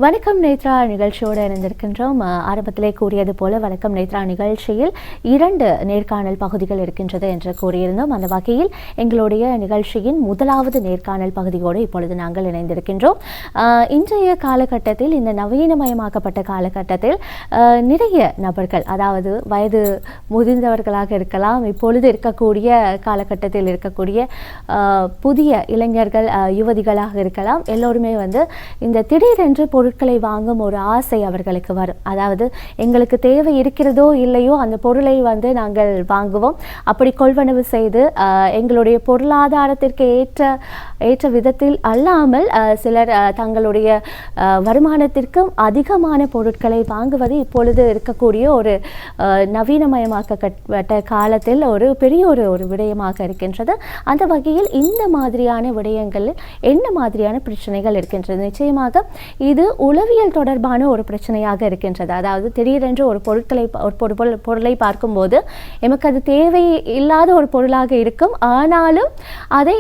வணக்கம் நேத்ரா நிகழ்ச்சியோடு இணைந்திருக்கின்றோம். ஆரம்பத்திலே கூறியது போல வணக்கம் நேத்ரா நிகழ்ச்சியில் 2 நேர்காணல் பகுதிகள் இருக்கின்றது என்று கூறியிருந்தோம். அந்த வகையில் எங்களுடைய நிகழ்ச்சியின் முதலாவது நேர்காணல் பகுதியோடு இப்பொழுது நாங்கள் இணைந்திருக்கின்றோம். இன்றைய காலகட்டத்தில், இந்த நவீனமயமாக்கப்பட்ட காலகட்டத்தில் நிறைய நபர்கள், அதாவது வயது முதிர்ந்தவர்களாக இருக்கலாம், இப்பொழுது இருக்கக்கூடிய காலகட்டத்தில் இருக்கக்கூடிய புதிய இளைஞர்கள், யுவதிகளாக இருக்கலாம், எல்லோருமே இந்த திடீரென்று பொருட்களை வாங்கும் ஒரு ஆசை அவர்களுக்கு வரும். அதாவது எங்களுக்கு தேவை இருக்கிறதோ இல்லையோ அந்த பொருளை நாங்கள் வாங்குவோம். அப்படி கொள்வனவு செய்து எங்களுடைய பொருளாதாரத்திற்கு ஏற்ற விதத்தில் அல்லாமல் சிலர் தங்களுடைய வருமானத்திற்கும் அதிகமான பொருட்களை வாங்குவது இப்பொழுது இருக்கக்கூடிய ஒரு நவீனமயமாக்கப்பட்ட காலத்தில் ஒரு பெரிய ஒரு விடயமாக இருக்கின்றது. அந்த வகையில் இந்த மாதிரியான விடயங்களில் என்ன மாதிரியான பிரச்சனைகள் இருக்கின்றது? நிச்சயமாக இது உளவியல் தொடர்பான ஒரு பிரச்சனையாக இருக்கின்றது. அதாவது திடீரென்று ஒரு பொருளை பார்க்கும்போது எமக்கு அது தேவை இல்லாத ஒரு பொருளாக இருக்கும், ஆனாலும் அதை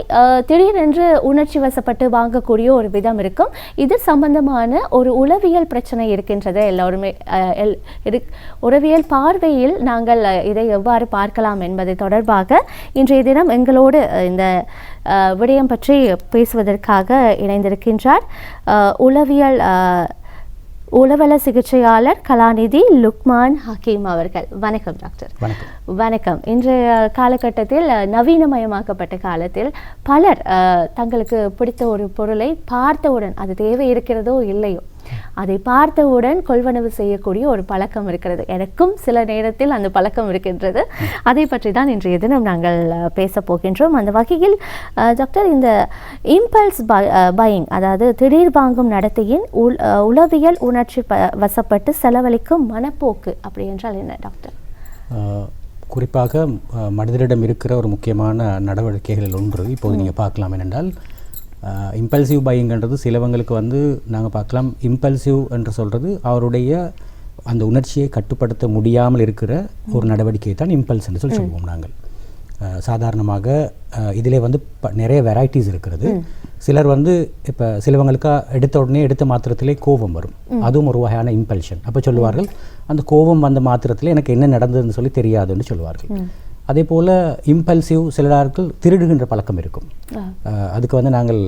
திடீரென்று உணர்ச்சி வசப்பட்டு வாங்கக்கூடிய ஒரு விதம் இருக்கும். இது சம்பந்தமான ஒரு உளவியல் பிரச்சனை இருக்கின்றது. எல்லோருமே உளவியல் பார்வையில் நாங்கள் இதை எவ்வாறு பார்க்கலாம் என்பது தொடர்பாக இன்றைய தினம் எங்களோடு இந்த விடயம் பற்றி பேசுவதற்காக இணைந்திருக்கின்றார் உளவல சிகிச்சையாளர் கலாநிதி லுக்மான் ஹக்கீம் அவர்கள். வணக்கம் டாக்டர். வணக்கம். இன்றைய காலகட்டத்தில், நவீனமயமாக்கப்பட்ட காலத்தில் பலர் தங்களுக்கு பிடித்த ஒரு பொருளை பார்த்தவுடன், அது தேவை இருக்கிறதோ இல்லையோ, அதை பார்த்தவுடன் கொள்வனவு செய்யக்கூடிய ஒரு பழக்கம் இருக்கிறது. எனக்கும் சில நேரத்தில் அந்த பழக்கம் இருக்கின்றது. அதை பற்றி தான் இன்றைய தினம் நாங்கள் பேச போகின்றோம். அந்த வகையில் டாக்டர், இந்த இம்பல்ஸ் பையிங், அதாவது திடீர் வாங்கும் நடத்தையின் உளவியல் உணர்ச்சி வசப்பட்டு செலவழிக்கும் மனப்போக்கு, அப்படி என்றால் என்ன டாக்டர்? குறிப்பாக மனிதரிடம் இருக்கிற ஒரு முக்கியமான நடவடிக்கைகளில் ஒன்று இப்போது நீங்கள் பார்க்கலாம். என்னென்றால், இம்பல்சிவ் பையிங்கிறது சிலவங்களுக்கு நாங்கள் பார்க்கலாம். இம்பல்சிவ் என்று சொல்கிறது அவருடைய அந்த உணர்ச்சியை கட்டுப்படுத்த முடியாமல் இருக்கிற ஒரு நடவடிக்கை தான் இம்பல்ஸ் என்று சொல்லுவோம் நாங்கள். சாதாரணமாக இதிலே நிறைய வெரைட்டிஸ் இருக்கிறது. சிலர் இப்போ சிலவங்களுக்கு எடுத்த மாத்திரத்திலே கோபம் வரும், அதுவும் ஒரு வகையான இம்பல்ஷன். அப்போ சொல்லுவார்கள், அந்த கோபம் வந்த மாத்திரத்தில் எனக்கு என்ன நடந்ததுன்னு சொல்லி தெரியாதுன்னு சொல்லுவார்கள். அதே போல் இம்பல்சிவ் சிலரார்கள் திருடுகின்ற பழக்கம் இருக்கும். அதுக்கு நாங்கள்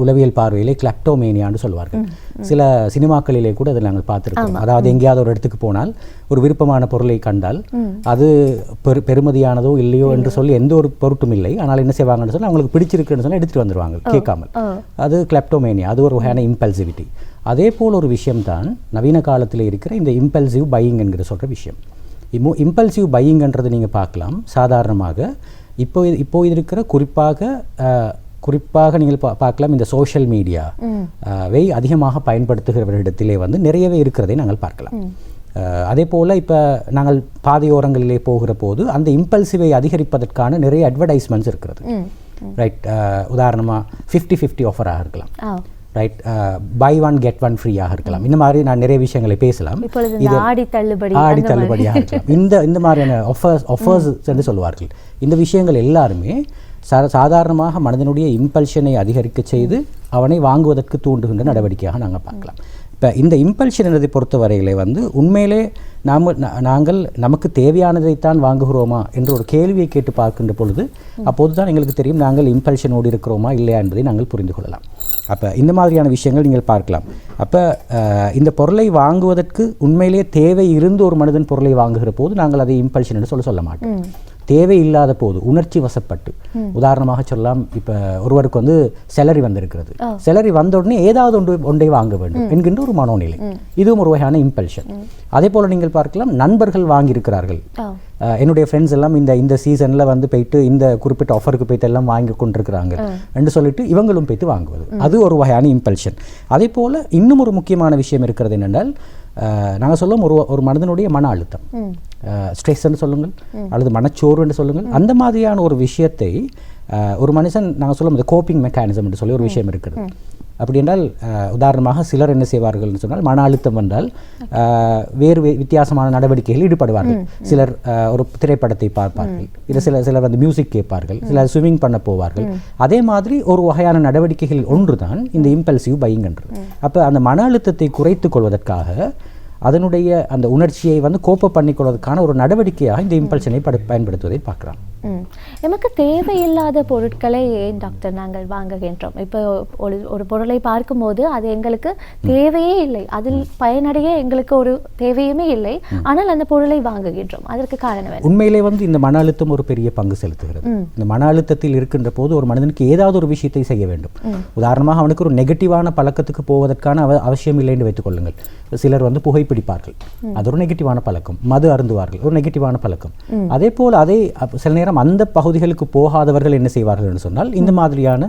உளவியல் பார்வையிலே கிளப்டோமேனியான்னு சொல்வார்கள். சில சினிமாக்களிலே கூட அதை நாங்கள் பார்த்துருக்கோம். அதாவது எங்கேயாவது ஒரு இடத்துக்கு போனால் ஒரு விருப்பமான பொருளை கண்டால் அது பெருமதியானதோ இல்லையோ என்று சொல்லி எந்த ஒரு பொருட்டும் இல்லை, ஆனால் என்ன செய்வாங்கன்னு சொல்லி அவங்களுக்கு பிடிச்சிருக்குன்னு சொல்லி எடுத்துகிட்டு வந்துடுவாங்க கேட்காமல். அது கிளப்டோமேனியா, அது ஒரு வகையான இம்பல்சிவிட்டி. அதே போல் ஒரு விஷயம்தான் நவீன காலத்தில் இருக்கிற இந்த இம்பல்சிவ் பையிங் என்கிற சொல்கிற விஷயம். இம்பல்சிவ் பையிங்ன்றது நீங்கள் பார்க்கலாம். சாதாரணமாக இப்போ இருக்கிற குறிப்பாக நீங்கள் பார்க்கலாம், இந்த சோஷியல் மீடியாவை அதிகமாக பயன்படுத்துகிறவரிடத்திலே நிறையவே இருக்கிறதை நாங்கள் பார்க்கலாம். அதே போல் இப்போ நாங்கள் பாதையோரங்களிலே போகிற போது அந்த இம்பல்சிவை அதிகரிப்பதற்கான நிறைய அட்வர்டைஸ்மெண்ட்ஸ் இருக்கிறது. ரைட். உதாரணமாக 50-50 ஆஃபராக இருக்கலாம். Right. Buy one get one ஃப்ரீயாக இருக்கலாம். இந்த மாதிரி நான் நிறைய விஷயங்களை பேசலாம். இது ஆடி தள்ளுபடியாக இருக்கலாம். இந்த மாதிரியான ஆஃபர்ஸ் என்று சொல்லுவார்கள். இந்த விஷயங்கள் எல்லாருமே சாதாரணமாக மனிதனுடைய இம்பல்ஷனை அதிகரிக்க செய்து அவனை வாங்குவதற்கு தூண்டுகின்ற நடவடிக்கையாக நாங்கள் பார்க்கலாம். இப்போ இந்த இம்பல்ஷன் என்பதை பொறுத்தவரையிலே உண்மையிலே நாங்கள் நமக்கு தேவையானதைத்தான் வாங்குகிறோமா என்ற ஒரு கேள்வியை கேட்டு பார்க்கின்ற பொழுது அப்போது தான் எங்களுக்கு தெரியும் நாங்கள் இம்பல்ஷனோடு இருக்கிறோமா இல்லையா என்பதை நாங்கள் புரிந்து கொள்ளலாம். அப்போ இந்த மாதிரியான விஷயங்கள் நீங்கள் பார்க்கலாம். அப்போ இந்த பொருளை வாங்குவதற்கு உண்மையிலேயே தேவை இருந்து ஒரு மனிதன் பொருளை வாங்குகிற போது நாங்கள் அதை இம்பல்ஷன் என்று சொல்ல மாட்டோம். தேவை இல்லாத போது உணர்ச்சி வசப்பட்டு, உதாரணமாக சொல்லலாம், இப்போ ஒருவருக்கு சேலரி வந்திருக்கிறது, சேலரி வந்த உடனே ஏதாவது ஒன்றை வாங்க வேண்டும் என்கின்ற ஒரு மனோநிலை, இதுவும் ஒரு வகையான இம்பல்ஷன். அதே போல் நீங்கள் பார்க்கலாம், நண்பர்கள் வாங்கியிருக்கிறார்கள், என்னுடைய ஃப்ரெண்ட்ஸ் எல்லாம் இந்த சீசனில் போயிட்டு இந்த குறிப்பிட்ட ஆஃபருக்கு போயிட்டு எல்லாம் வாங்கி கொண்டிருக்கிறாங்க என்று சொல்லிட்டு இவங்களும் போய்த்து வாங்குவது, அது ஒரு வகையான இம்பல்ஷன். அதே போல் இன்னும் ஒரு முக்கியமான விஷயம் இருக்கிறது என்னென்றால், நாங்கள் சொல்லும் ஒரு மனிதனுடைய மன அழுத்தம், ஸ்ட்ரெஸ்ன்னு சொல்லுங்கள் அல்லது மனச்சோர்வு என்று சொல்லுங்கள், அந்த மாதிரியான ஒரு விஷயத்தை ஒரு மனுஷன் நாங்கள் சொல்லும் இந்த கோப்பிங் மெக்கானிசம் என்று சொல்லி ஒரு விஷயம் இருக்கிறது. அப்படி என்றால் உதாரணமாக சிலர் என்ன செய்வார்கள்னு சொன்னால் மன அழுத்தம் வந்தால் வேறு வித்தியாசமான நடவடிக்கைகளில் ஈடுபடுவார்கள். சிலர் ஒரு திரைப்படத்தை பார்ப்பார்கள், இல்லை சிலர் வந்து மியூசிக் கேட்பார்கள், சிலர் ஸ்விம்மிங் பண்ண போவார்கள். அதே மாதிரி ஒரு வகையான நடவடிக்கைகள் ஒன்று தான் இந்த இம்பல்சிவ் பையிங் என்றது. அப்போ அந்த மன அழுத்தத்தை குறைத்து கொள்வதற்காக அதனுடைய அந்த உணர்ச்சியை வந்து கோப்ப பண்ணிக்கொள்வதற்கான ஒரு நடவடிக்கையாக இந்த இம்பல்ஷனை பயன்படுத்துவதை பார்க்கலாம். நமக்கு தேவையில்லாத பொருட்களை ஏன் டாக்டர் நாங்கள் வாங்குகின்றோம்? இப்போ ஒரு பொருளை பார்க்கும்போது அது எங்களுக்கு தேவையே இல்லை, அதில் பயனடைய எங்களுக்கு ஒரு தேவையுமே இல்லை, ஆனால் அந்த பொருளை வாங்குகின்றோம். அதற்கு காரணம் உண்மையிலே வந்து இந்த மன அழுத்தம் ஒரு பெரிய பங்கு செலுத்துகிறது. இந்த மன அழுத்தத்தில் இருக்கின்ற போது ஒரு மனிதனுக்கு ஏதாவது ஒரு விஷயத்தை செய்ய வேண்டும். உதாரணமாக அவனுக்கு ஒரு நெகட்டிவான பழக்கத்துக்கு போவதற்கான அவசியம் இல்லை என்று வைத்துக் கொள்ளுங்கள். சிலர் வந்து புகைப்பிடிப்பார்கள், அது ஒரு நெகட்டிவான பழக்கம். மது அருந்துவார்கள், ஒரு நெகட்டிவான பழக்கம். அதே போல் சில நேரம் அந்த பகுதிகளுக்கு போகாதவர்கள் என்ன செய்வார்கள் என்று சொன்னால் இந்த மாதிரியான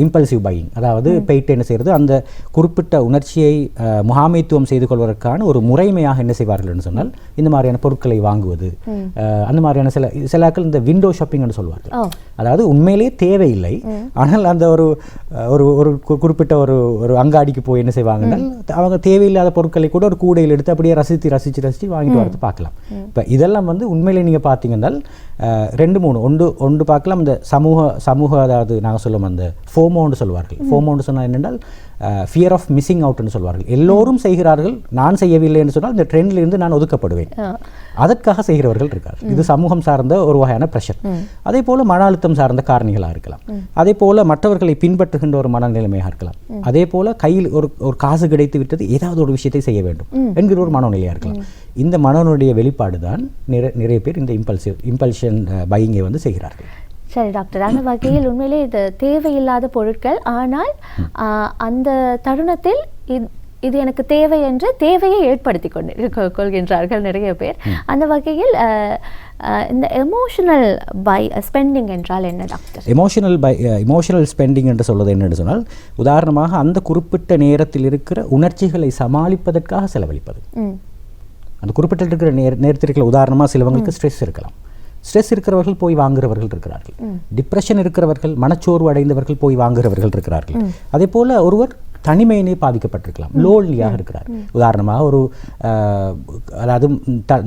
இம்பல்சிவ் பையிங், அதாவது போயிட்டு என்ன செய்யறது, அந்த குறிப்பிட்ட உணர்ச்சியை முகாமைத்துவம் செய்து கொள்வதற்கான ஒரு முறைமையாக என்ன செய்வார்கள் என்று சொன்னால் இந்த மாதிரியான பொருட்களை வாங்குவது. அந்த மாதிரியான சிலாக்கள் இந்த விண்டோ ஷாப்பிங் என்று சொல்வார்கள். அதாவது உண்மையிலேயே தேவையில்லை, ஆனால் அந்த ஒரு குறிப்பிட்ட ஒரு அங்காடிக்கு போய் என்ன செய்வாங்கன்னா அவங்க தேவையில்லாத பொருட்களை கூட ஒரு கூடையில் எடுத்து அப்படியே ரசித்து வாங்கிட்டு வரது பார்க்கலாம். இப்போ இதெல்லாம் வந்து உண்மையிலே நீங்கள் பார்த்தீங்கன்னா 2-3 ஒன்று பார்க்கலாம். இந்த சமூக அதாவது நாங்கள் சொல்லுவோம் அந்த ஃபோமோன்னு சொல்வார்கள். ஃபோமோன்னு சொன்னால் என்னென்றால் ஃபியர் ஆஃப் மிஸ்ஸிங் அவுட்னு சொல்வார்கள். எல்லோரும் செய்கிறார்கள், நான் செய்யவில்லை என்று சொன்னால் இந்த ட்ரெண்ட்லேருந்து நான் ஒதுக்கப்படுவேன், அதற்காக செய்கிறவர்கள் இருக்கார்கள். இது சமூகம் சார்ந்த ஒரு வகையான ப்ரெஷர். அதே போல் மன அழுத்தம் சார்ந்த காரணிகளாக இருக்கலாம். அதே போல் மற்றவர்களை பின்பற்றுகின்ற ஒரு மனநிலைமையாக இருக்கலாம். அதே போல் கையில் ஒரு காசு கிடைத்து விட்டது, ஏதாவது ஒரு விஷயத்தை செய்ய வேண்டும் என்கிற ஒரு மனநிலையாக இருக்கலாம். இந்த மனநிலைய வெளிப்பாடு தான் நிறைய பேர் இந்த இம்பல்ஷன் பையிங்கை வந்து செய்கிறார்கள். சரி டாக்டர், அந்த வகையில் உண்மையிலே இது தேவையில்லாத பொருட்கள், ஆனால் அந்த தருணத்தில் இது எனக்கு தேவை என்று தேவையை ஏற்படுத்தி கொள்கின்றார்கள் நிறைய பேர். அந்த வகையில் இந்த எமோஷனல் ஸ்பெண்டிங் என்றால் என்ன டாக்டர்? எமோஷனல் ஸ்பெண்டிங் என்று சொல்வது என்னென்னு சொன்னால், உதாரணமாக அந்த குறிப்பிட்ட நேரத்தில் இருக்கிற உணர்ச்சிகளை சமாளிப்பதற்காக செலவழிப்பது. அந்த குறிப்பிட்ட இருக்கிற நேரத்திற்கு உதாரணமாக சிலவங்களுக்கு ஸ்ட்ரெஸ் இருக்கலாம். ஸ்ட்ரெஸ் இருக்கிறவர்கள் போய் வாங்குறவர்கள் இருக்கிறார்கள். டிப்ரெஷன் இருக்கிறவர்கள், மனச்சோர்வு அடைந்தவர்கள் போய் வாங்குறவர்கள் இருக்கிறார்கள். அதே போல ஒருவர் தனிமையினே பாதிக்கப்பட்டிருக்கலாம், லோன்லியாக இருக்கிறார். உதாரணமாக ஒரு அதாவது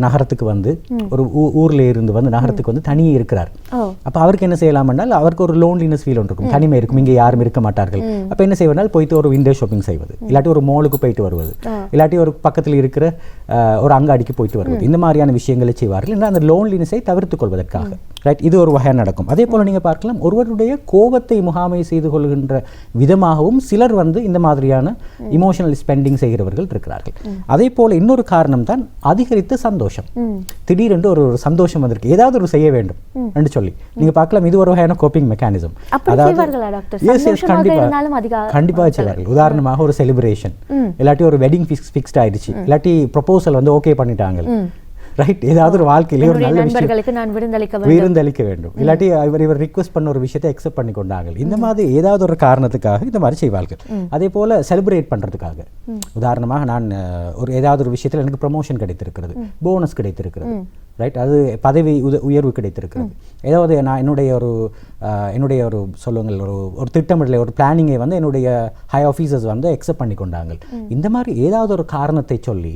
நகரத்துக்கு வந்து ஒரு ஊர்ல இருந்து வந்து நகரத்துக்கு வந்து தனியே இருக்கிறார். அப்போ அவருக்கு என்ன செய்யலாம்னால் அவருக்கு ஒரு லோன்லினஸ் ஃபீல் ஒன்று இருக்கும், தனிமை இருக்கும், இங்கே யாரும் இருக்க மாட்டார்கள். அப்போ என்ன செய்வதால் போயிட்டு ஒரு விண்டோ ஷாப்பிங் செய்வது, இல்லாட்டி ஒரு மாலுக்கு போயிட்டு வருவது, இல்லாட்டி ஒரு பக்கத்தில் இருக்கிற ஒரு அங்காடிக்கு போயிட்டு வருவது, இந்த மாதிரியான விஷயங்களை செய்வார்கள் என்று அந்த லோன்லினஸை தவிர்த்துக் கொள்வதற்காக. ரைட், இது ஒரு வகையாக நடக்கும். அதே போல் நீங்கள் பார்க்கலாம், ஒருவருடைய கோபத்தை முகாமை செய்து கொள்கின்ற விதமாகவும் சிலர் வந்து இந்த மாதிரியான இமோஷனல் ஸ்பெண்டிங் செய்கிறவர்கள் இருக்கிறார்கள். அதே போல இன்னொரு காரணம் தான் அதிகரித்த சந்தோஷம். திடீரென்று ஒரு சந்தோஷம் வந்திருக்கு, ஏதாவது ஒரு செய்ய வேண்டும் என்று சொல்லி நீங்க பார்க்கலாம், இது ஒரு வகையான கோப்பிங் மெக்கானிசம். கண்டிப்பாக செய்வார்கள். உதாரணமாக ஒரு செலிப்ரேஷன், இல்லாட்டி ஒரு வெட்டிங் ஃபிக்ஸ்ட் ஆயிடுச்சு, இல்லாட்டி ப்ரொபோசல் வந்து ஓகே பண்ணிட்டாங்க, ரைட், ஏதாவது ஒரு வாழ்க்கையிலே ஒரு நல்ல விஷயம் விருந்தளிக்க வேண்டும், இல்லாட்டி இவர் ரிக்வெஸ்ட் பண்ண ஒரு விஷயத்தை அக்செப்ட் பண்ணி கொண்டாங்க, இந்த மாதிரி ஏதாவது ஒரு காரணத்துக்காக இந்த மாதிரி செய்வார்கள். அதே போல செலிப்ரேட் பண்றதுக்காக, உதாரணமாக நான் ஏதாவது ஒரு விஷயத்தில் எனக்கு ப்ரமோஷன் கிடைத்திருக்கிறது, போனஸ் கிடைத்திருக்கிறது, ரைட், அது பதவி உயர்வு கிடைத்திருக்கிறது, ஏதாவது நான் என்னுடைய ஒரு சொல்லுங்கள் ஒரு திட்டமிடலை, ஒரு பிளானிங்கை வந்து என்னுடைய ஹை ஆஃபீஸர்ஸ் வந்து அக்செப்ட் பண்ணி கொண்டாங்க. இந்த மாதிரி ஏதாவது ஒரு காரணத்தை சொல்லி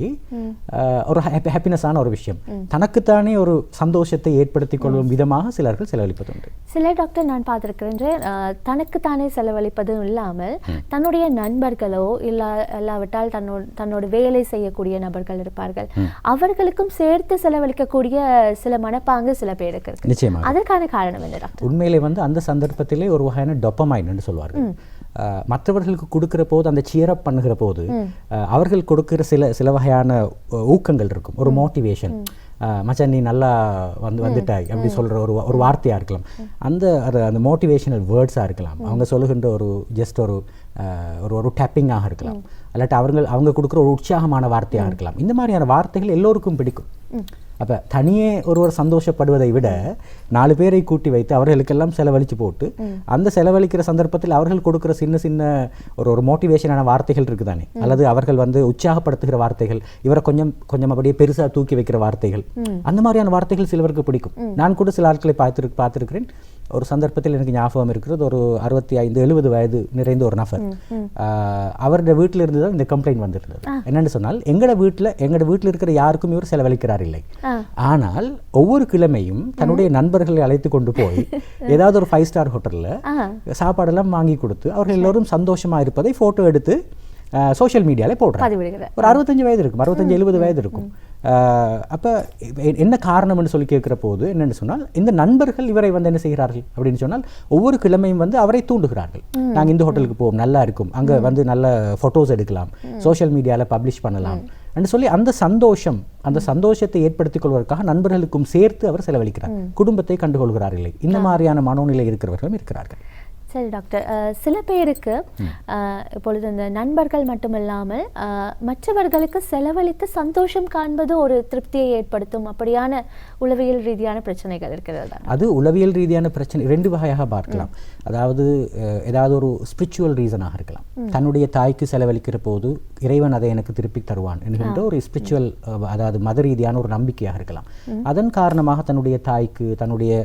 ஒரு ஹாப்பினஸான ஒரு விஷயம், தனக்குத்தானே ஒரு சந்தோஷத்தை ஏற்படுத்திக் கொள்ளும் விதமாக சிலர்கள் செலவழிப்பது உண்டு. சில டாக்டர் நான் பார்த்திருக்கிறேன், தனக்குத்தானே செலவழிப்பதும் இல்லாமல் தன்னுடைய நண்பர்களோ இல்லாவிட்டால் தன்னோட வேலை செய்யக்கூடிய நபர்கள் இருப்பார்கள், அவர்களுக்கும் சேர்த்து செலவழிக்கக்கூடிய சில மனப்பாங்கு சில பேருக்கு இருக்கு. நிச்சயமாக அதற்கான காரணம் என்ன டாக்டர்? உண்மையிலே வந்து அந்த சந்தர்ப்பத்திலே ஒரு வகையான டோபமைன் என்று சொல்வார்கள். மற்றவர்களுக்கு கொடுக்கிற போது, அந்த சியர் அப் பண்ணுகிற போது அவர்கள் கொடுக்கிற சில வகையான ஊக்கங்கள் இருக்கும், ஒரு மோட்டிவேஷன், மச்சான் நீ நல்லா வந்துட்டாய் அப்படி சொல்கிற ஒரு வார்த்தையாக இருக்கலாம், அந்த மோட்டிவேஷனல் வேர்ட்ஸாக இருக்கலாம், அவங்க சொல்லுகின்ற ஒரு ஜஸ்ட் ஒரு டேப்பிங்காக இருக்கலாம், இல்லாட்டி அவங்க கொடுக்குற ஒரு உற்சாகமான வார்த்தையாக இருக்கலாம். இந்த மாதிரியான வார்த்தைகள் எல்லோருக்கும் பிடிக்கும். அப்போ தனியே ஒருவர் சந்தோஷப்படுவதை விட 4 பேரை கூட்டி வைத்து அவர்களுக்கெல்லாம் செலவழித்து போட்டு அந்த செலவழிக்கிற சந்தர்ப்பத்தில் அவர்கள் கொடுக்குற சின்ன ஒரு மோட்டிவேஷனான வார்த்தைகள் இருக்குதானே, அல்லது அவர்கள் வந்து உற்சாகப்படுத்துகிற வார்த்தைகள், இவரை கொஞ்சம் அப்படியே பெருசாக தூக்கி வைக்கிற வார்த்தைகள், அந்த மாதிரியான வார்த்தைகள் சிலவருக்கு பிடிக்கும். நான் கூட சில ஆட்களை பார்த்துருக்கிறேன், ஒரு சந்தர்ப்பத்தில் எனக்கு ஞாபகம் இருக்கிறது, ஒரு 65-70 வயது நிறைந்த ஒரு நபர், அவருடைய வீட்டில் இருந்து தான் இந்த கம்ப்ளைண்ட் வந்திருந்தது. என்னென்னு சொன்னால், எங்களோட வீட்டில் இருக்கிற யாருக்கும் இவர் செலவழிக்கிறார் இல்லை, ஆனால் ஒவ்வொரு கிழமையும் தன்னுடைய நண்பர்களை அழைத்து கொண்டு போய் ஏதாவது ஒரு 5 ஸ்டார் ஹோட்டலில் சாப்பாடெல்லாம் வாங்கி கொடுத்து அவர்கள் எல்லோரும் சந்தோஷமாக இருப்பதை ஃபோட்டோ எடுத்து சோஷியல் மீடியாவில் போடுறாங்க. ஒரு 65 வயது இருக்கும், 65-70 வயது இருக்கும். அப்போ என்ன காரணம்னு சொல்லி கேட்குற போது என்னென்னு சொன்னால், இந்த நண்பர்கள் இவரை வந்து என்ன செய்கிறார்கள் அப்படின்னு சொன்னால், ஒவ்வொரு கிழமையும் வந்து அவரை தூண்டுகிறார்கள். நாங்கள் இந்த ஹோட்டலுக்கு போவோம், நல்லா இருக்கும், அங்கே வந்து நல்ல ஃபோட்டோஸ் எடுக்கலாம், சோஷியல் மீடியாவில் பப்ளிஷ் பண்ணலாம் என்று சொல்லி அந்த சந்தோஷத்தை ஏற்படுத்திக் கொள்வதற்காக நண்பர்களுக்கும் சேர்த்து அவர் செலவழிக்கிறார். குடும்பத்தை கண்டுகொள்கிறார் இல்லை. இந்த மாதிரியான மனோநிலை இருக்கிறவர்களும் இருக்கிறார்கள். சரி டாக்டர், சில பேருக்கு இப்பொழுது இந்த நண்பர்கள் மட்டுமில்லாமல் மற்றவர்களுக்கு செலவழித்து சந்தோஷம் காண்பது ஒரு திருப்தியை ஏற்படுத்தும், அப்படியான உளவியல் ரீதியான பிரச்சனைகள் இருக்கிறது. அது உளவியல் ரீதியான பிரச்சனை 2 வகையாக பார்க்கலாம். அதாவது ஏதாவது ஒரு ஸ்பிரிச்சுவல் ரீசனாக இருக்கலாம். தன்னுடைய தாய்க்கு செலவழிக்கிற போது இறைவன் அதை எனக்கு திருப்பி தருவான் என்கின்ற ஒரு ஸ்பிரிச்சுவல், அதாவது மத ரீதியான ஒரு நம்பிக்கையாக இருக்கலாம். அதன் காரணமாக தன்னுடைய தாய்க்கு, தன்னுடைய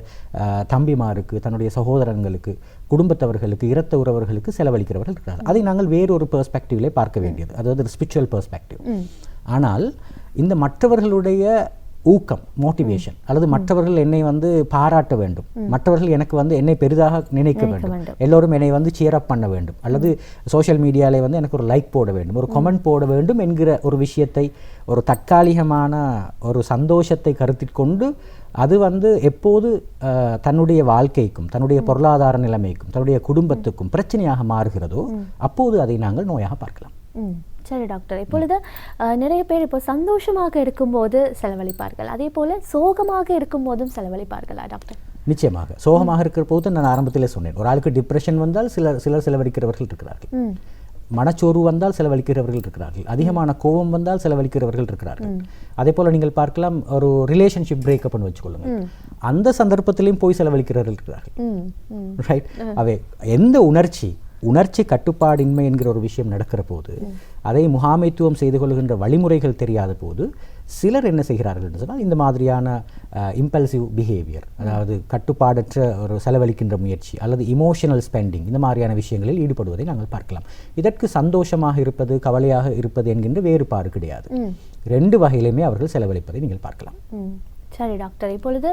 தம்பிமாருக்கு, தன்னுடைய சகோதரங்களுக்கு, குடும்பத்தவர்களுக்கு, இரத்த உறவர்களுக்கு செலவழிக்கிறவர்கள் இருக்கிறார். அதை நாங்கள் வேறொரு பெர்ஸ்பெக்டிவ்லே பார்க்க வேண்டியது, அதாவது ஸ்பிரிச்சுவல் பெர்ஸ்பெக்டிவ். ஆனால் இந்த மற்றவர்களுடைய ஊக்கம், மோட்டிவேஷன், அல்லது மற்றவர்கள் என்னை வந்து பாராட்ட வேண்டும், மற்றவர்கள் எனக்கு வந்து என்னை பெரிதாக நினைக்க வேண்டும், எல்லோரும் என்னை வந்து சியர் அப் பண்ண வேண்டும், அல்லது சோஷியல் மீடியாவில் வந்து எனக்கு ஒரு லைக் போட வேண்டும், ஒரு கமெண்ட் போட வேண்டும் என்கிற ஒரு விஷயத்தை, ஒரு தற்காலிகமான ஒரு சந்தோஷத்தை கருத்தில் கொண்டு அது வந்து எப்போது தன்னுடைய வாழ்க்கைக்கும், தன்னுடைய பொருளாதார நிலைமைக்கும், தன்னுடைய குடும்பத்துக்கும் பிரச்சனையாக மாறுகிறதோ அப்போது அதை நாங்கள் நோயாக பார்க்கலாம். சரி டாக்டர், இப்பொழுது நிறைய பேர் இப்போ சந்தோஷமாக இருக்கும்போது செலவழிப்பார்கள், அதே போல சோகமாக இருக்கும் போதும் செலவழிப்பார்களா டாக்டர்? நிச்சயமாக. சோகமாக இருக்கிற போது நான் ஆரம்பத்திலே சொன்னேன், ஒரு ஆளுக்கு டிப்ரெஷன் வந்தால் சிலர் செலவழிக்கிறவர்கள் இருக்கிறார்கள், மனச்சோர்வு வந்தால் செலவழிக்கிறவர்கள் இருக்கிறார்கள், அதிகமான கோபம் வந்தால் செலவழிக்கிறவர்கள் இருக்கிறார்கள். அதே போல் நீங்கள் பார்க்கலாம், ஒரு ரிலேஷன்ஷிப் பிரேக்கப் பண்ணி வச்சுக்கொள்ளுங்க, அந்த சந்தர்ப்பத்திலையும் போய் செலவழிக்கிறவர்கள் இருக்கிறார்கள். ரைட்? அவை எந்த உணர்ச்சி கட்டுப்பாடின்மை என்கிற ஒரு விஷயம் நடக்கிற போது, அதை முகாமைத்துவம் செய்து கொள்கின்ற வழிமுறைகள் தெரியாத போது சிலர் என்ன செய்கிறார்கள் என்று சொன்னால், இந்த மாதிரியான இம்பல்சிவ் பிஹேவியர், அதாவது கட்டுப்பாடற்ற ஒரு செலவழிக்கின்ற முயற்சி அல்லது இமோஷனல் ஸ்பெண்டிங், இந்த மாதிரியான விஷயங்களில் ஈடுபடுவதை நாங்கள் பார்க்கலாம். இதற்கு சந்தோஷமாக இருப்பது, கவலையாக இருப்பது என்கின்ற வேறுபாடு கிடையாது. 2 வகையிலுமே அவர்கள் செலவழிப்பதை நீங்கள் பார்க்கலாம். சரி டாக்டர், இப்பொழுது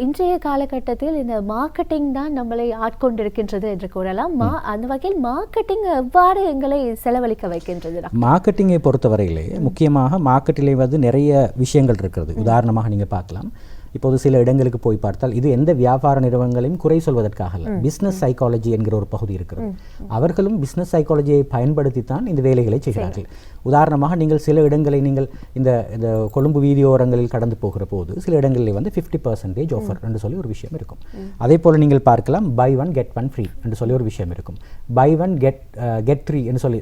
இன்றைய காலகட்டத்தில் இந்த மார்க்கெட்டிங் தான் நம்மளை ஆட்கொண்டிருக்கின்றது என்று கூறலாம். அந்த வகையில் மார்க்கெட்டிங் எவ்வாறு எங்களை செலவழிக்க வைக்கின்றது? மார்க்கெட்டிங்கை பொறுத்தவரையிலே முக்கியமாக மார்க்கெட்டிலே வந்து நிறைய விஷயங்கள் இருக்கிறது. உதாரணமாக நீங்கள் பார்க்கலாம், இப்போது சில இடங்களுக்கு போய் பார்த்தால், இது எந்த வியாபார நிறுவனங்களையும் குறை சொல்வதற்காக அல்ல, பிஸ்னஸ் சைக்காலஜி என்கிற ஒரு பகுதி இருக்கிறது. அவர்களும் பிஸ்னஸ் சைக்காலஜியை பயன்படுத்தித்தான் இந்த வேலைகளை செய்கிறார்கள். உதாரணமாக நீங்கள் சில இடங்களை நீங்கள் இந்த கொழும்பு வீதியோரங்களில் கடந்து போகிற போது சில இடங்களில் வந்து 50% ஆஃபர் என்று சொல்லி ஒரு விஷயம் இருக்கும். அதே போல் நீங்கள் பார்க்கலாம், buy 1 get 1 free என்று சொல்லி ஒரு விஷயம் இருக்கும். buy 1 get 3 என்று சொல்லி,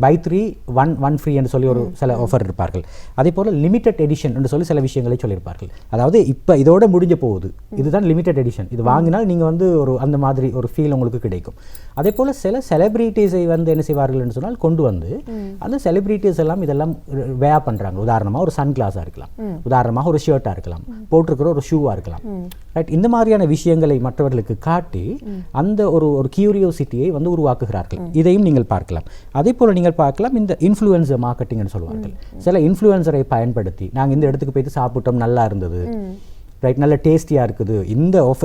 buy 3 1 free என்று சொல்லி ஒரு சில ஆஃபர் இருப்பார்கள். அதே போல் லிமிடெட் எடிஷன் என்று சொல்லி சில விஷயங்களை சொல்லியிருப்பார்கள். அதாவது இப்போ இதோட முடிஞ்ச போகுது, இதுதான் லிமிடெட் எடிஷன், இது வாங்கினால் நீங்கள் வந்து ஒரு அந்த மாதிரி ஒரு ஃபீல் உங்களுக்கு கிடைக்கும். அதே போல் சில செலிபிரிட்டிஸை வந்து என்ன செய்வார்கள் என்று சொன்னால், கொண்டு வந்து அந்த செலிபிரிட்டிஸ் எல்லாம் இதெல்லாம் வேர் பண்ணுறாங்க. உதாரணமாக ஒரு சன் கிளாஸாக இருக்கலாம், உதாரணமாக ஒரு ஷர்ட்டாக இருக்கலாம், போட்டிருக்கிற ஒரு ஷூவாக இருக்கலாம். ரைட்? இந்த மாதிரியான விஷயங்களை மற்றவர்களுக்கு காட்டி அந்த ஒரு கியூரியோசிட்டியை வந்து உருவாக்குகிறார்கள். இதையும் நீங்கள் பார்க்கலாம். அதே போல் நீங்கள் பார்க்கலாம், இந்த இன்ஃப்ளூயன்சர் மார்க்கெட்டிங்னு சொல்லுவார்கள். சில இன்ஃப்ளூயன்சரை பயன்படுத்தி, நாங்கள் இந்த இடத்துக்கு போயிட்டு சாப்பிட்டோம், நல்லா இருந்தது, ரைட், நல்ல டேஸ்டியாக இருக்குது,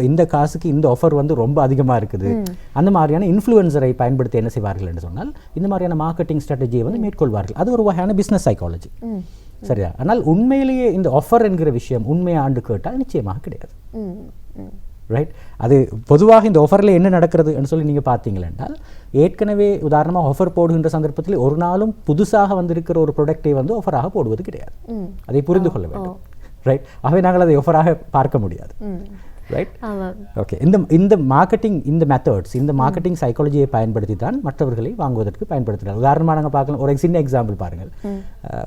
இந்த காசுக்கு இந்த ஆஃபர் வந்து ரொம்ப அதிகமாக இருக்குது, அந்த மாதிரியான இன்ஃப்ளூயன்சரை பயன்படுத்தி என்ன செய்வார்கள் என்று சொன்னால், இந்த மாதிரியான மார்க்கெட்டிங் ஸ்ட்ராட்டஜியை வந்து மேற்கொள்வார்கள். அது ஒரு வகையான பிஸ்னஸ் சைக்காலஜி. சரியா? ஆனால் உண்மையிலேயே இந்த ஆஃபர் என்கிற விஷயம் உண்மையாண்டு கேட்டால் நிச்சயமாக கிடையாது. ரைட்? அது பொதுவாக இந்த ஆஃபரில் என்ன நடக்கிறது என்று சொல்லி நீங்கள் பார்த்தீங்களென்றால், ஏற்கனவே உதாரணமாக ஆஃபர் போடுகின்ற சந்தர்ப்பத்தில் ஒரு நாளும் புதுசாக வந்திருக்கிற ஒரு ப்ராடக்டை வந்து ஆஃபராக போடுவது கிடையாது. அதை புரிந்து கொள்ள வேண்டும். ரைட்? ஆகவே நாங்கள் அதை ஆஃபராக பார்க்க முடியாது. ரைட்? ஓகே. இந்த மார்க்கெட்டிங், இந்த மெத்தட்ஸ், இந்த மார்க்கெட்டிங் சைக்காலஜியை பயன்படுத்தி தான் மற்றவர்களை வாங்குவதற்கு பயன்படுத்துகிறார்கள். உதாரணமாக நாங்கள் பார்க்கலாம், ஒரு சின்ன எக்ஸாம்பிள் பாருங்கள்.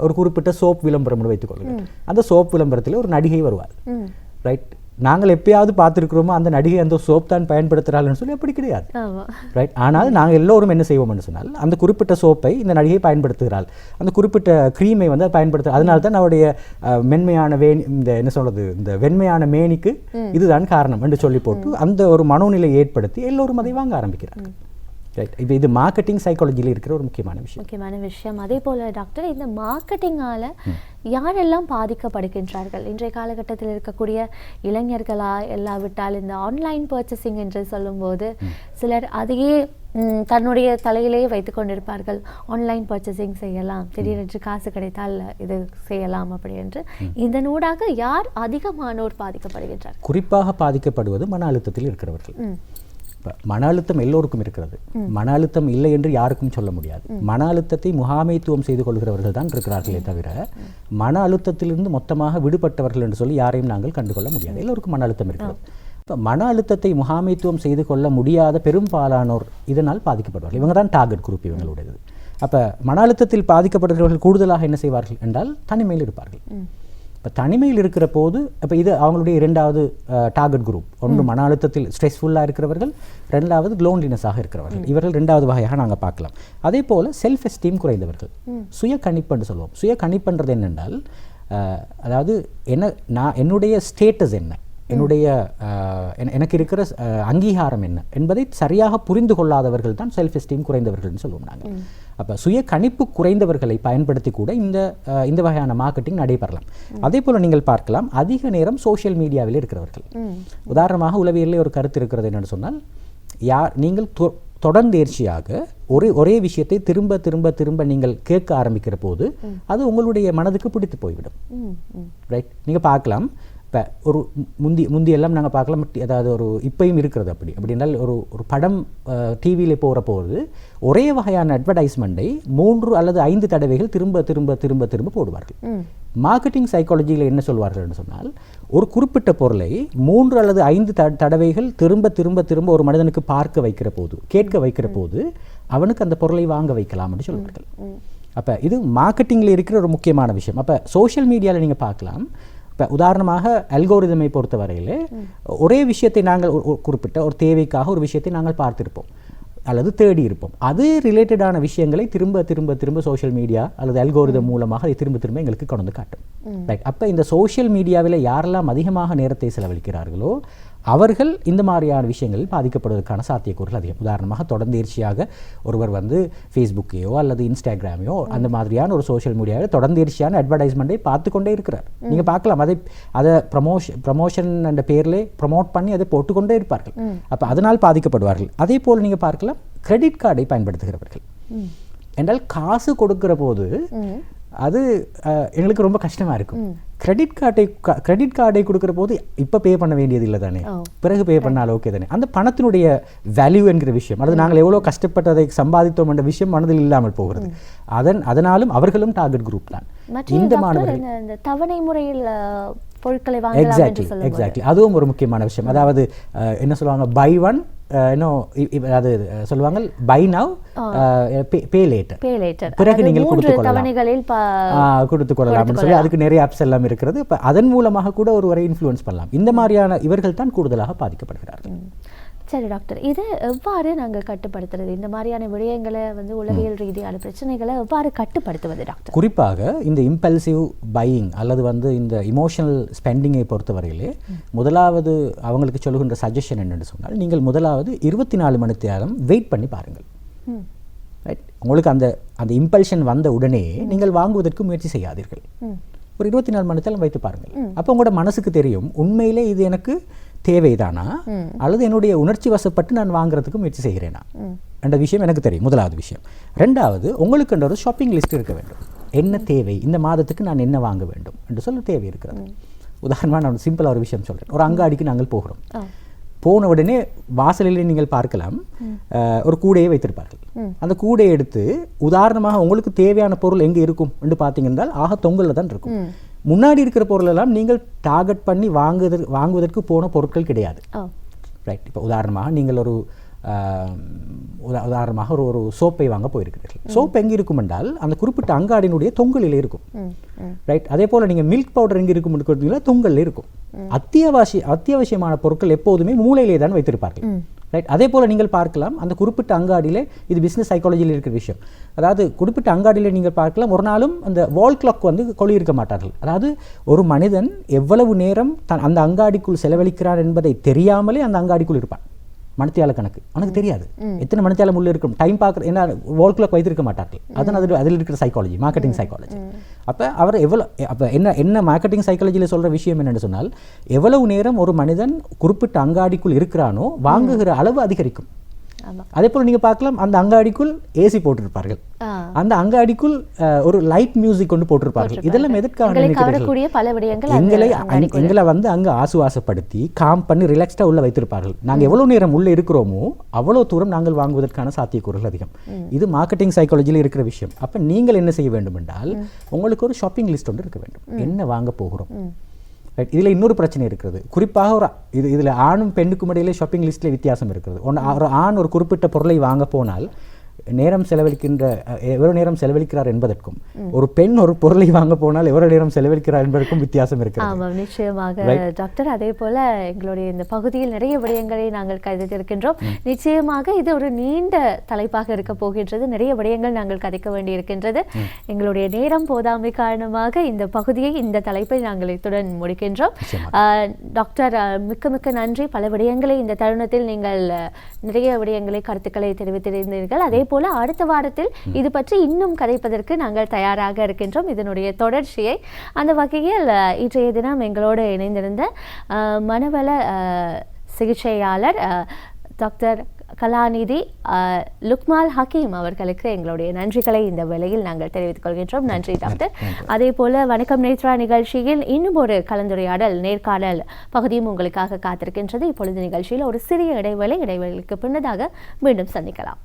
ஒரு குறிப்பிட்ட சோப் விளம்பரம் வைத்துக் கொள்ளுங்கள். அந்த சோப் விளம்பரத்தில் ஒரு நடிகை வருவாள். ரைட்? நாங்கள் எப்பயாவது பார்த்துருக்கிறோமோ அந்த நடிகை அந்த சோப் தான் பயன்படுத்துகிறாள்னு சொல்லி அப்படி கிடையாது. ரைட். ஆனால் நாங்கள் எல்லோரும் என்ன செய்வோம்னு சொன்னால் அந்த குறிப்பிட்ட சோப்பை இந்த நடிகை பயன்படுத்துகிறாள், அந்த குறிப்பிட்ட க்ரீமை வந்து பயன்படுத்து, அதனால தான் அவருடைய மென்மையான இந்த என்ன சொல்றது இந்த வெண்மையான மேனிக்கு இதுதான் காரணம் என்று சொல்லி போட்டு அந்த ஒரு மனோநிலை ஏற்படுத்தி எல்லோரும் அதை வாங்க ஆரம்பிக்கிறார்கள். ரைட். இப்போ இது மார்க்கெட்டிங் சைக்காலஜியில் இருக்கிற ஒரு முக்கியமான விஷயம். அதே போல் டாக்டர், இந்த மார்க்கெட்டிங்கால் யாரெல்லாம் பாதிக்கப்படுகின்றார்கள்? இன்றைய காலகட்டத்தில் இருக்கக்கூடிய இளைஞர்களா இல்லாவிட்டால் இந்த ஆன்லைன் பர்ச்சேசிங் என்று சொல்லும்போது சிலர் அதையே தன்னுடைய தலையிலேயே வைத்து கொண்டிருப்பார்கள். ஆன்லைன் பர்ச்சேசிங் செய்யலாம், திடீரென்று காசு கிடைத்தால் இது செய்யலாம் அப்படி என்று. இதனூடாக யார் அதிகமானோர் பாதிக்கப்படுகின்றார்? குறிப்பாக பாதிக்கப்படுவது மன அழுத்தத்தில் இருக்கிறவர்கள். மன அழுத்தம் எல்லோருக்கும் இருக்கிறது, மன அழுத்தம் இல்லை என்று யாருக்கும் சொல்ல முடியாது. மன அழுத்தத்தை முகாமைத்துவம் செய்து கொள்கிறவர்கள் தான் இருக்கிறார்களே தவிர மன அழுத்தத்திலிருந்து மொத்தமாக விடுபட்டவர்கள் என்று சொல்லி யாரையும் நாங்கள் கண்டுகொள்ள முடியாது. எல்லோருக்கும் மன அழுத்தம் இருக்கிறது. இப்போ மன அழுத்தத்தை முகாமைத்துவம் செய்து கொள்ள முடியாத பெரும்பாலானோர் இதனால் பாதிக்கப்படுவார்கள். இவங்க தான் டார்கெட் குரூப் இவங்களுடையது. அப்போ மன அழுத்தத்தில் பாதிக்கப்படுகிறவர்கள் கூடுதலாக என்ன செய்வார்கள் என்றால் தனிமையில் இருப்பார்கள். இப்போ தனிமையில் இருக்கிற போது இப்போ இது அவங்களுடைய இரண்டாவது டார்கெட் குரூப். ஒன்று மன அழுத்தத்தில் ஸ்ட்ரெஸ்ஃபுல்லாக இருக்கிறவர்கள், ரெண்டாவது லோன்லினஸாக இருக்கிறவர்கள். இவர்கள் ரெண்டாவது வகையாக நாங்கள் பார்க்கலாம். அதே போல் செல்ஃப் எஸ்டீம் குறைந்தவர்கள், சுய கணிப்புன்னு சொல்லுவோம். சுய கணிப்புன்றது என்னென்றால் அதாவது என்னுடைய ஸ்டேட்டஸ் என்ன, என்னுடைய எனக்கு இருக்கிற அங்கீகாரம் என்ன என்பதை சரியாக புரிந்து கொள்ளாதவர்கள் தான் செல்ஃப் எஸ்டீம் குறைந்தவர்கள்னு சொல்லுவோம் நாங்கள். அப்போ சுய கணிப்பு குறைந்தவர்களை பயன்படுத்தி கூட இந்த வகையான மார்க்கெட்டிங் நடைபெறலாம். அதே போல் நீங்கள் பார்க்கலாம் அதிக நேரம் சோஷியல் மீடியாவில் இருக்கிறவர்கள். உதாரணமாக உளவியலில் ஒரு கருத்து இருக்கிறது என்னென்னு சொன்னால், நீங்கள் தொடர்ந்தேர்ச்சியாக ஒரே விஷயத்தை திரும்ப திரும்ப திரும்ப நீங்கள் கேட்க ஆரம்பிக்கிற போது அது உங்களுடைய மனதுக்கு பிடித்து போய்விடும். ரைட். நீங்கள் பார்க்கலாம் இப்போ ஒரு முந்தியெல்லாம் நாங்கள் பார்க்கலாம், அதாவது ஒரு இப்பையும் இருக்கிறது அப்படின்னால் ஒரு படம் டிவியில் போகிற போது ஒரே வகையான அட்வர்டைஸ்மெண்ட்டை 3 அல்லது 5 தடவைகள் திரும்ப திரும்ப திரும்ப திரும்ப போடுவார்கள். மார்க்கெட்டிங் சைக்காலஜியில் என்ன சொல்வார்கள் என்று சொன்னால், ஒரு குறிப்பிட்ட பொருளை 3 அல்லது 5 தடவைகள் திரும்ப திரும்ப திரும்ப ஒரு மனிதனுக்கு பார்க்க வைக்கிற போது, கேட்க வைக்கிற போது அவனுக்கு அந்த பொருளை வாங்க வைக்கலாம் என்று சொல்வார்கள். அப்போ இது மார்க்கெட்டிங்கில் இருக்கிற ஒரு முக்கியமான விஷயம். அப்போ சோஷியல் மீடியாவில் நீங்கள் பார்க்கலாம், இப்போ உதாரணமாக அல்கோரிதமை பொறுத்தவரையில் ஒரே விஷயத்தை நாங்கள் குறிப்பிட்ட ஒரு தேவைக்காக ஒரு விஷயத்தை நாங்கள் பார்த்திருப்போம் அல்லது தேடி இருப்போம். அது ரிலேட்டடான விஷயங்களை திரும்ப திரும்ப திரும்ப சோஷியல் மீடியா அல்லது அல்கோரிதம் மூலமாக அதை திரும்ப திரும்ப எங்களுக்கு கொண்டு வந்து காட்டும். ரைட். அப்போ இந்த சோஷியல் மீடியாவில் யாரெல்லாம் அதிகமாக நேரத்தை செலவழிக்கிறார்களோ அவர்கள் இந்த மாதிரியான விஷயங்களில் பாதிக்கப்படுவதற்கான சாத்தியக்கூறுகள் அதிகம். உதாரணமாக தொடர்ந்தேர்ச்சியாக ஒருவர் வந்து ஃபேஸ்புக்கையோ அல்லது இன்ஸ்டாகிராமையோ அந்த மாதிரியான ஒரு சோஷியல் மீடியாவில் தொடர்ந்தேர்ச்சியான அட்வர்டைஸ்மெண்ட்டை பார்த்து கொண்டே இருக்கிறார். நீங்கள் பார்க்கலாம், அதை ப்ரமோஷன் என்ற பேரில் ப்ரமோட் பண்ணி அதை போட்டுக்கொண்டே இருப்பார்கள். அப்போ அதனால் பாதிக்கப்படுவார்கள். அதே போல் நீங்கள் பார்க்கலாம் கிரெடிட் கார்டை பயன்படுத்துகிறவர்கள். என்றால் காசு கொடுக்கிற போது அது எங்களுக்கு ரொம்ப கஷ்டமாக இருக்கும். கிரெடிட் கார்டை கொடுக்குற போது இப்போ பே பண்ண வேண்டியது இல்லை தானே, பிறகு பே பண்ணாலும் ஓகே தானே. அந்த பணத்தினுடைய வேல்யூ என்கிற விஷயம், அது நாங்கள் எவ்வளோ கஷ்டப்பட்டதை சம்பாதித்தோம் என்ற விஷயம் மனதில் இல்லாமல் போகிறது. அதனாலும் அவர்களும் டார்கெட் குரூப் தான். இந்த மாணவர்கள் தவணை முறையில் பொருட்களை வாங்கலாம் என்று சொல்லுவாங்க. எக்ஸாக்ட்லி, அதுவும் ஒரு முக்கியமான விஷயம். அதாவது என்ன சொல்லுவாங்க, பை ஒன் அது சொல்லுவாங்க பை நவ் பே லேட்டர், பிறகு நீங்கள் கொடுத்துக் கொள்ளலாம் சொல்லி அதுக்கு நிறைய ஆப்ஸ் எல்லாம் இருக்கிறது. இப்போ அதன் மூலமாக கூட ஒருவரை இன்ஃப்ளூயன்ஸ் பண்ணலாம். இந்த மாதிரியான இவர்கள் தான் கூடுதலாக பாதிக்கப்படுகிறார்கள். சரி டாக்டர், இதை எவ்வாறு நாங்கள் கட்டுப்படுத்துறது? இந்த மாதிரியான விடயங்களை வந்து உளவியல் ரீதியான பிரச்சனைகளை எவ்வாறு கட்டுப்படுத்துவது டாக்டர்? குறிப்பாக இந்த இம்பல்சிவ் பையிங் அல்லது வந்து இந்த இமோஷனல் ஸ்பெண்டிங்கை பொறுத்தவரையிலே முதலாவது அவங்களுக்கு சொல்லுகின்ற சஜஷன் என்னென்னு சொன்னால், நீங்கள் முதலாவது 24 மணி நேரம் வெயிட் பண்ணி பாருங்கள். ரைட். உங்களுக்கு அந்த இம்பல்ஷன் வந்த உடனே நீங்கள் வாங்குவதற்கு முயற்சி செய்யாதீர்கள். ஒரு 24 மணி நேரம் வைத்து பாருங்கள். அப்போ உங்களோட மனசுக்கு தெரியும் உண்மையிலே இது எனக்கு தேவைதானா அல்லது என்னுடைய உணர்ச்சி வசப்பட்டு நான் வாங்குறதுக்கு முயற்சி செய்கிறேனா என்ற விஷயம் எனக்கு தெரியும். முதலாவது விஷயம். ரெண்டாவது, உங்களுக்கு ஒரு ஷாப்பிங் லிஸ்ட் இருக்க வேண்டும். என்ன தேவை, இந்த மாதத்துக்கு நான் என்ன வாங்க வேண்டும் என்று சொல்ல தேவை இருக்கிறது. உதாரணமாக நான் சிம்பிளாக ஒரு விஷயம் சொல்கிறேன். ஒரு அங்காடிக்கு நாங்கள் போகிறோம். போன உடனே வாசலில் நீங்கள் பார்க்கலாம் ஒரு கூடையை வைத்திருப்பார்கள். அந்த கூடையை எடுத்து உதாரணமாக உங்களுக்கு தேவையான பொருள் எங்கே இருக்கும் என்று பார்த்தீங்கன்னா ஆக தொங்கலில் தான் இருக்கும். முன்னாடி இருக்கிற பொருள் எல்லாம் நீங்கள் டார்கெட் பண்ணி வாங்குவதற்கு போன பொருட்கள் கிடையாது. ரைட். இப்போ உதாரணமாக நீங்கள் ஒரு உதாரணமாக ஒரு சோப்பை வாங்க போயிருக்கிறீர்கள். சோப் எங்கே இருக்கும் என்றால் அந்த குறிப்பிட்ட அங்காடியினுடைய தொங்கலில் இருக்கும். ரைட். அதே போல் நீங்கள் மில்க் பவுடர் எங்கே இருக்கும் கொடுத்தீங்களா, தொங்கலில் இருக்கும். அத்தியாவசியமான பொருட்கள் எப்போதுமே மூலையிலே தான் வைத்திருப்பார்கள். ரைட். அதே போல் நீங்கள் பார்க்கலாம் அந்த குறிப்பிட்ட அங்காடியில், இது பிஸ்னஸ் சைக்காலஜியில் இருக்கிற விஷயம். அதாவது குறிப்பிட்ட அங்காடியில் நீங்கள் பார்க்கலாம் ஒரு நாளும் அந்த வால் கிளாக் வந்து கொள்ளியிருக்க மாட்டார்கள். அதாவது ஒரு மனிதன் எவ்வளவு நேரம் அந்த அங்காடிக்குள் செலவழிக்கிறார் என்பதை தெரியாமலே அந்த அங்காடிக்குள் இருப்பான். மணித்தியால கணக்கு அவனுக்கு தெரியாது, எத்தனை மணித்தியாலம் உள்ள இருக்கும், டைம் பார்க்குற என்ன வால் கிளாக் வைத்திருக்க மாட்டார்கள். அதான் அதில் இருக்கிற சைக்காலஜி, மார்க்கெட்டிங் சைக்காலஜி. அப்போ அவர் அப்போ என்ன மார்க்கெட்டிங் சைக்காலஜியில் சொல்கிற விஷயம் என்னென்னு சொன்னால், எவ்வளவு நேரம் ஒரு மனிதன் குறிப்பிட்ட அங்காடிக்குள் இருக்கிறானோ வாங்குகிற அளவு அதிகரிக்கும். அதே போல் நீங்கள் பார்க்கலாம் அந்த அங்காடிக்குள் ஏசி போட்டிருப்பார்கள், அந்த அங்காடிக்குள் ஒரு லைட் மியூசிக் கொண்டு போட்டிருப்பார்கள். இதெல்லாம் எதற்காக எங்களை வந்து அங்கே ஆசுவாசப்படுத்தி காம் பண்ணி ரிலாக்ஸ்டாக உள்ள வைத்திருப்பார்கள். நாங்கள் எவ்வளோ நேரம் உள்ளே இருக்கிறோமோ அவ்வளோ தூரம் நாங்கள் வாங்குவதற்கான சாத்தியக்கூறுகள் அதிகம். இது மார்க்கெட்டிங் சைக்காலஜியில் இருக்கிற விஷயம். அப்போ நீங்கள் என்ன செய்ய வேண்டும் என்றால், உங்களுக்கு ஒரு ஷாப்பிங் லிஸ்ட் ஒன்று இருக்க வேண்டும். என்ன வாங்க போகிறோம். இதில் இன்னொரு பிரச்சனை இருக்கிறது. குறிப்பாக இதில் ஆணும் பெண்ணுக்கும் இடையிலே ஷாப்பிங் லிஸ்ட்டில் வித்தியாசம் இருக்கிறது. ஒரு ஆண் ஒரு குறிப்பிட்ட பொருளை வாங்க போனால் நேரம் செலவழிக்கின்ற எவ்வளவு நேரம் செலவழிக்கிறார் என்பதற்கும், ஒரு பெண் ஒரு பொருளை வாங்க போனால் எவ்வளவு நேரம் செலவழிக்கிறார் என்பதற்கும் வித்தியாசம் இருக்கிறது. ஆமாம், நிச்சயமாக டாக்டர். அதே போல எங்களுடைய இந்த பகுதியில் நிறைய விடயங்களை நாங்கள் கதைத்திருக்கின்றோம். நிச்சயமாக இது ஒரு நீண்ட தலைப்பாக இருக்க போகின்றது. நிறைய விடயங்கள் நாங்கள் கதைக்க வேண்டி இருக்கின்றது. எங்களுடைய நேரம் போதாமை காரணமாக இந்த பகுதியை, இந்த தலைப்பை நாங்கள் இத்துடன் முடிக்கின்றோம். டாக்டர், மிக்க மிக்க நன்றி. பல விடயங்களை இந்த தருணத்தில் நீங்கள் நிறைய விடயங்களை, கருத்துக்களை தெரிவித்திருந்தீர்கள். அதே போல அடுத்த வாரத்தில் இது பற்றி இன்னும் கதைப்பதற்கு நாங்கள் தயாராக இருக்கின்றோம், இதனுடைய தொடர்ச்சியை. அந்த வகையில் இன்றைய தினம் எங்களோடு இணைந்திருந்த மனவள சிகிச்சையாளர் டாக்டர் கலாநிதி லுக்மால் ஹக்கீம் அவர்களுக்கு எங்களுடைய நன்றிகளை இந்த வேளையில் நாங்கள் தெரிவித்துக் கொள்கின்றோம். நன்றி டாக்டர். அதே போல வணக்கம் நேத்ரா நிகழ்ச்சியில் இன்னும் ஒரு கலந்துரையாடல், நேர்காணல் பகுதியும் உங்களுக்காக காத்திருக்கின்றது. இப்பொழுது நிகழ்ச்சியில் ஒரு சிறிய இடைவேளைக்கு பின்னதாக மீண்டும் சந்திக்கலாம்.